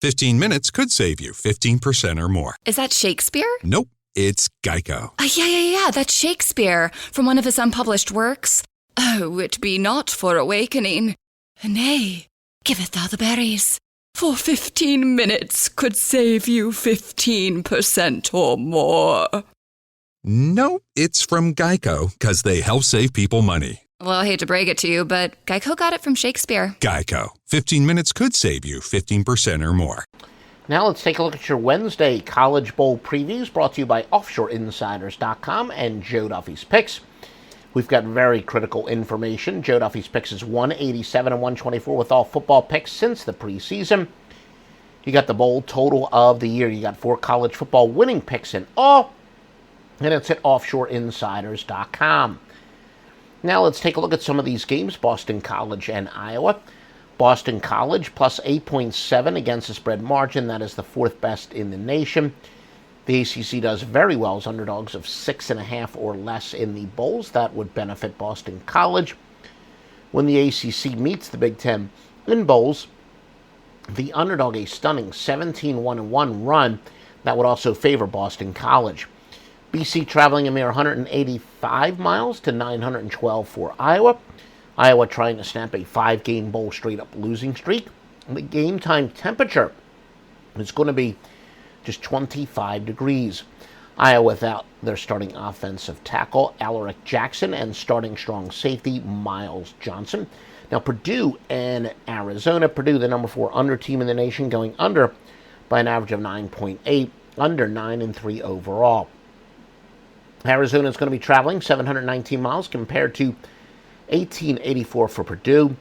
15 minutes could save you 15% or more. Is that Shakespeare? Nope, it's Geico. Yeah, that's Shakespeare, from one of his unpublished works. Oh, it be not for awakening. Nay, giveth thou the berries. For 15 minutes could save you 15% or more. Nope, it's from Geico, because they help save people money. Well, I hate to break it to you, but Geico got it from Shakespeare. Geico. 15 minutes could save you 15% or more. Now let's take a look at your Wednesday College Bowl previews, brought to you by OffshoreInsiders.com and Joe Duffy's Picks. We've got very critical information. Joe Duffy's Picks is 187 and 124 with all football picks since the preseason. You got the bowl total of the year. You got 4 college football winning picks in all, and it's at OffshoreInsiders.com. Now let's take a look at some of these games. Boston College and Iowa. Boston College plus 8.7 against the spread margin. That is the 4th best in the nation. The ACC does very well as underdogs of 6.5 or less in the bowls. That would benefit Boston College. When the ACC meets the Big Ten in bowls, the underdog a stunning 17-1-1 run. That would also favor Boston College. BC traveling a mere 185 miles to 912 for Iowa. Iowa trying to snap a 5-game bowl straight-up losing streak. The game time temperature is going to be just 25 degrees. Iowa without their starting offensive tackle, Alaric Jackson, and starting strong safety, Miles Johnson. Now, Purdue and Arizona. Purdue, the number 4 under team in the nation, going under by an average of 9.8, under 9-3 overall. Arizona is going to be traveling 719 miles compared to 1884 for Purdue.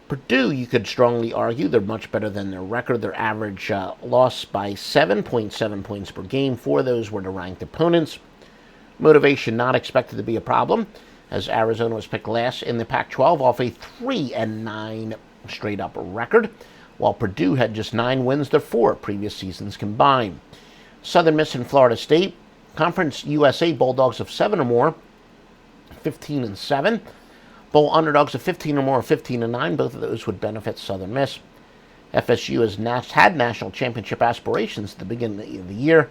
Purdue, you could strongly argue, they're much better than their record. Their average loss by 7.7 points per game. 4 of those were to ranked opponents. Motivation not expected to be a problem, as Arizona was picked last in the Pac-12 off a 3-9 straight-up record, while Purdue had just 9 wins their 4 previous seasons combined. Southern Miss and Florida State. Conference USA Bulldogs of 7 or more, 15-7. Bowl underdogs of 15 or more, 15-9. Both of those would benefit Southern Miss. FSU has had national championship aspirations at the beginning of the year.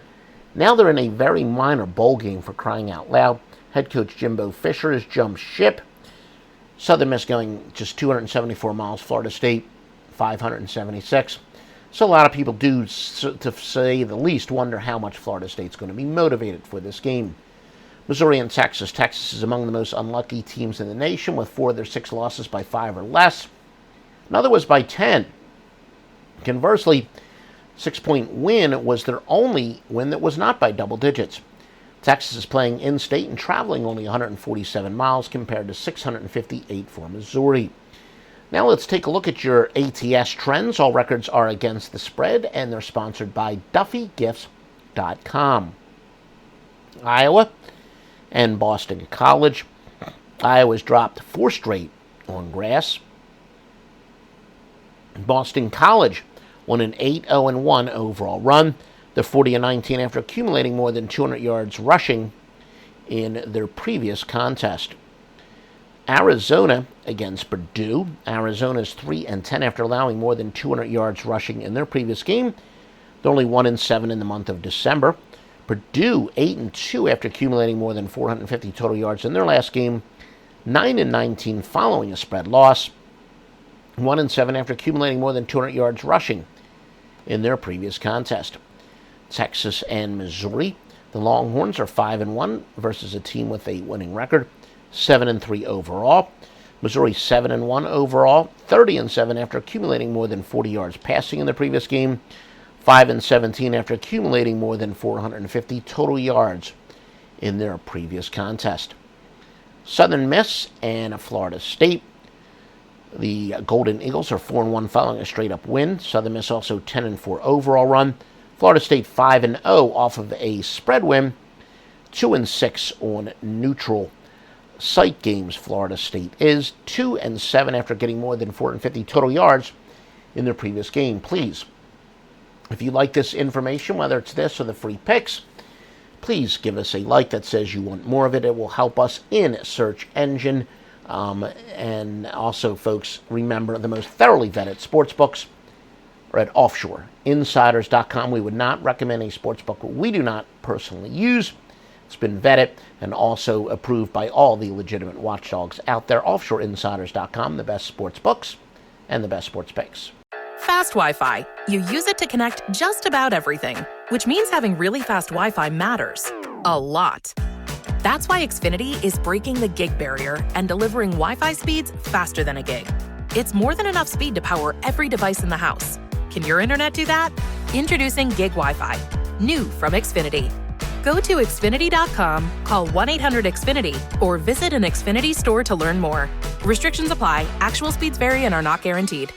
Now they're in a very minor bowl game, for crying out loud. Head coach Jimbo Fisher has jumped ship. Southern Miss going just 274 miles. Florida State 576. So a lot of people do, to say the least, wonder how much Florida State's going to be motivated for this game. Missouri and Texas. Texas is among the most unlucky teams in the nation, with 4 of their 6 losses by 5 or less. Another was by 10. Conversely, 6-point win was their only win that was not by double digits. Texas is playing in-state and traveling only 147 miles compared to 658 for Missouri. Now let's take a look at your ATS trends. All records are against the spread, and they're sponsored by DuffyGifts.com. Iowa and Boston College. Iowa's dropped 4 straight on grass. Boston College won an 8-0-1 overall run. They're 40-19 after accumulating more than 200 yards rushing in their previous contest. Arizona against Purdue. Arizona's 3-10 after allowing more than 200 yards rushing in their previous game. They're only 1-7 in the month of December. Purdue 8-2 after accumulating more than 450 total yards in their last game. 9-19 following a spread loss. 1-7 after accumulating more than 200 yards rushing in their previous contest. Texas and Missouri. The Longhorns are 5-1 versus a team with a winning record. 7-3 overall. Missouri 7-1 overall. 30-7 after accumulating more than 40 yards passing in the previous game. 5-17 after accumulating more than 450 total yards in their previous contest. Southern Miss and Florida State. The Golden Eagles are 4-1 following a straight-up win. Southern Miss also 10-4 overall run. Florida State 5-0 off of a spread win. 2-6 on neutral site games. Florida State is 2-7 after getting more than 450 total yards in their previous game. Please, if you like this information, whether it's this or the free picks, please give us a like that says you want more of it. It will help us in search engine. And also, folks, remember the most thoroughly vetted sports books or at offshoreinsiders.com. We would not recommend a sportsbook we do not personally use. It's been vetted and also approved by all the legitimate watchdogs out there. Offshoreinsiders.com, the best sports books and the best sports picks. Fast Wi-Fi. You use it to connect just about everything, which means having really fast Wi-Fi matters. A lot. That's why Xfinity is breaking the gig barrier and delivering Wi-Fi speeds faster than a gig. It's more than enough speed to power every device in the house. Can your internet do that? Introducing Gig Wi-Fi. New from Xfinity. Go to Xfinity.com, call 1-800-XFINITY, or visit an Xfinity store to learn more. Restrictions apply. Actual speeds vary and are not guaranteed.